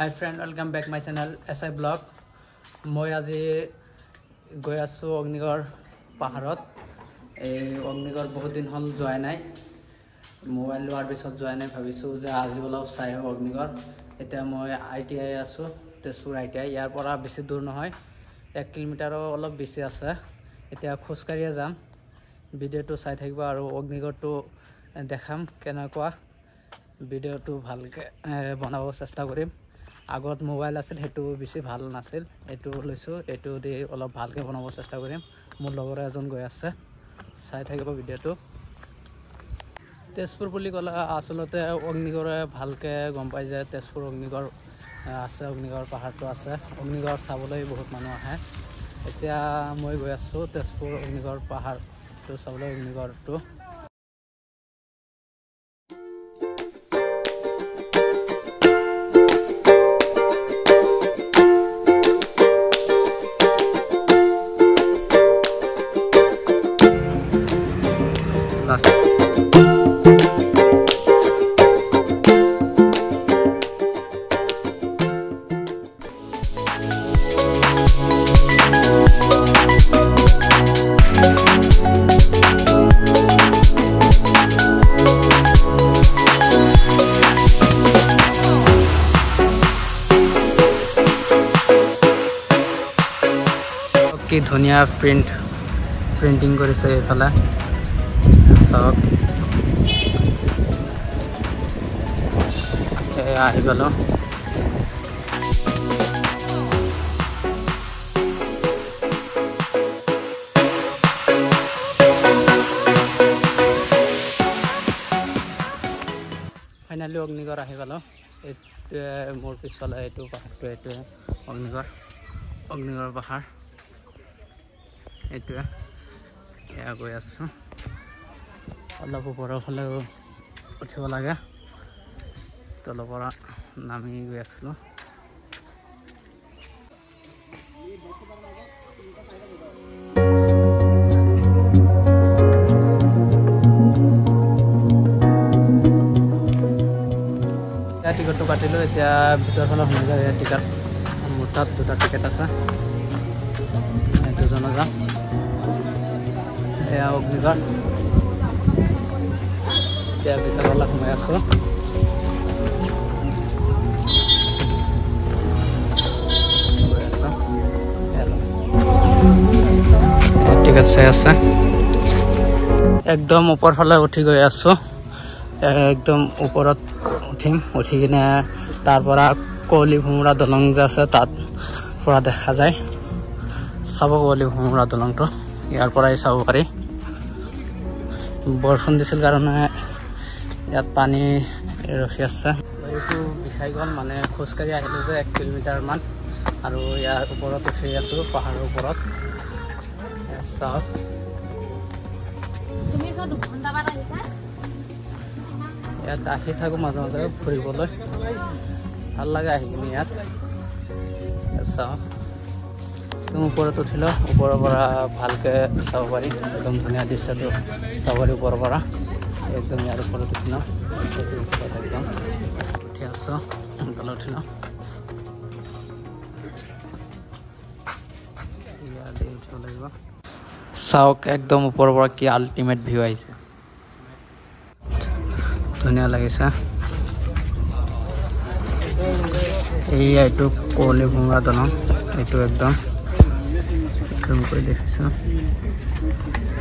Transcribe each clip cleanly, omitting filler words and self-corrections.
Hi friend, welcome back my channel SI Blog. মই আজি গৈ আছো অগ্নিগড় পাহাৰত। এই অগ্নিগড় বহুত দিন হল যোৱা নাই। মোবাইল লোৱাৰ পিছত যোৱা নাই, ভাবিছো যে আজি অলপ চাই আহো অগ্নিগড়। এতিয়া মই ITI আছো, তেজপুৰ ITI। ইয়াৰ পৰা বেছি দূৰ নহয়, 1 কিলোমিটাৰ অলপ বেছি আছে। এতিয়া খোজকাঢ়িয়ে যাম। ভিডিঅ'টো চাই থাকিব আৰু অগ্নিগড়টো দেখাম কেনেকুৱা। ভিডিঅ'টো ভালকে বনাব চেষ্টা কৰিম। আগত মোবাইল আছিল, হেতু বেছি ভাল নাছিল। এটো লৈছো, এটো দি অলপ ভালকে বনাব চেষ্টা কৰিম। মোৰ লগৰ এজন গৈ আছে, চাই থাকিব ভিডিঅ'টো। তেজপুৰ বুলি ক'লে আসলতে অগ্নিগড়ে ভালকে গম পাই যে তেজপুৰ অগ্নিগড় আছে, অগ্নিগড় পাহাৰটো আছে। অগ্নিগড় চাবলৈ বহুত মানুহ আহে। এতিয়া মই গৈ আছো তেজপুৰ অগ্নিগড় পাহাৰটো চাবলৈ। অগ্নিগড়টো কি ধুনীয়া প্ৰিণ্টিং কৰিছে এইফালে চাওক। আহি গ'লো। ফাইনেলি অগ্নিগড় আহি গ'লো। এইটোৱে মোৰ পিছলে এইটো পাহাৰটো, এইটোৱে অগ্নিগড় পাহাৰ। এইটোৱে এয়া গৈ আছো। অলপ ওপৰৰ ফালে উঠিব লাগে, তলৰ পৰা নামি গৈ আছিলো। টিকটটো কাটিলো, এতিয়া ভিতৰ ফালে সোমাই যাওঁ। ইয়াৰ টিকট মোৰ তাত 2টা টিকেট আছে, দুজনে যাম। এয়া অগ্নিগড়, এতিয়া ভিতৰ ফালে সোমাই আছো। টিকট চাই আছে। একদম ওপৰ ফালে উঠি গৈ আছো। একদম ওপৰত উঠি কিনে তাৰ পৰা কুঁৱলী ভোমোৰা দলং যে আছে তাত পৰা দেখা যায়। চাব কুঁৱলী ভোমোৰা দলংটো ইয়াৰ পৰাই চাব পাৰি। বৰষুণ দিছিল কাৰণে ইয়াত পানী ৰখি আছে। এইটো বিষাই গ'ল, মানে খোজকাঢ়ি আহিলো যে 1 কিলোমিটাৰমান, আৰু ইয়াৰ ওপৰত উঠি আছো, পাহাৰৰ ওপৰত। চাওক ইয়াত আহি থাকো মাজে মাজে ফুৰিবলৈ, ভাল লাগে আহি কিনে ইয়াত। চাওক একদম ওপৰত উঠিলো, ওপৰৰ পৰা ভালকে চাব পাৰি। একদম ধুনীয়া দৃশ্যটো চাব পাৰি ওপৰৰ পৰা। একদম ইয়াৰ ওপৰত উঠিলো, একদম উঠি আছো, সোনকালে উঠিলো। ইয়াতে উঠিব লাগিব। চাওক একদম ওপৰৰ পৰা কি আল্টিমেট ভিউ আহিছে, ধুনীয়া লাগিছে। এইটো কুঁৱলী ভোমোৰা দলং, এইটো একদম কৰি দেখিছো।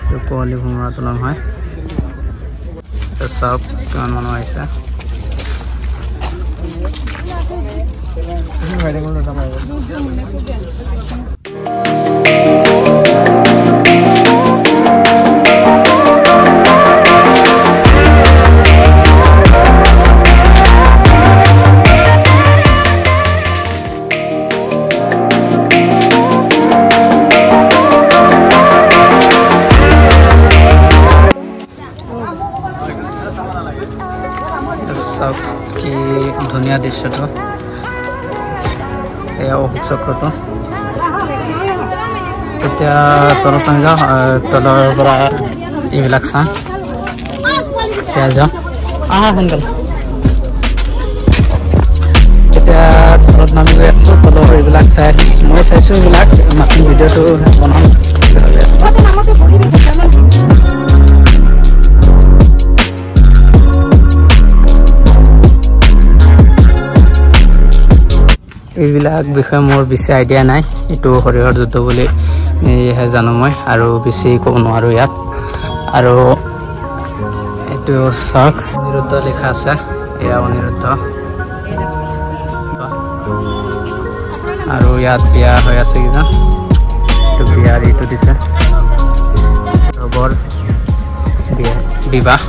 এইটো কুঁৱলী ভোমোৰা দলং হয়। চাওক কিমান মানুহ আহিছে। চাওক কি ধুনীয়া দৃশ্যটো। এয়া অশোক চক্ৰটো। এতিয়া তলত নামি যাওঁ, তলৰ পৰা এইবিলাক চাওঁ। এতিয়া যাওঁ, সোনকালে। এতিয়া আছোঁ এইবিলাক মাত্ৰ ভিডিঅ'টো বনাম এইবিলাক বিষয়ে মোৰ বেছি আইডিয়া নাই এইটো সৰিয়হৰ যুদ্ধ বুলি জানো মই আৰু বেছি ক'ব নোৱাৰো ইয়াত আৰু এইটো চাওক অনিৰুদ্ধ লিখা আছে এয়া অনিৰুদ্ধ আৰু ইয়াত বিয়া হৈ আছে কিনা এইটো বিয়াৰ এইটো দিছে বৰ বিবাহ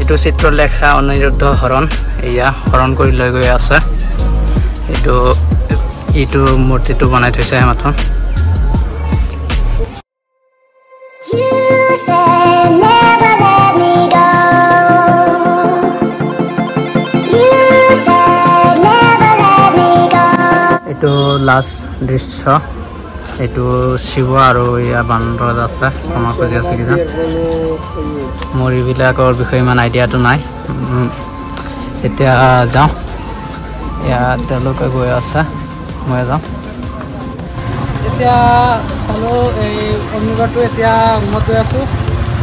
এইটো চিত্ৰলেখা অনিৰুদ্ধ হৰণ এয়া হৰণ কৰি লৈ গৈ আছে এইটো মূৰ্তিটো বনাই থৈছে মাথোন এইটো লাষ্ট দৃশ্য এইটো শিৱ আৰু এয়া বান্দৰ আছে ক্ষমা কৰি আছে কিনা মোৰ এইবিলাকৰ বিষয়ে ইমান আইডিয়াটো নাই এতিয়া যাওঁ এয়া তেওঁলোকে গৈ আছে মই যাওঁ এতিয়া চালোঁ এই অগ্নিগড়টো এতিয়া ৰুমত গৈ আছোঁ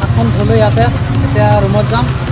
এখন ধুলোঁ ইয়াতে এতিয়া ৰুমত যাম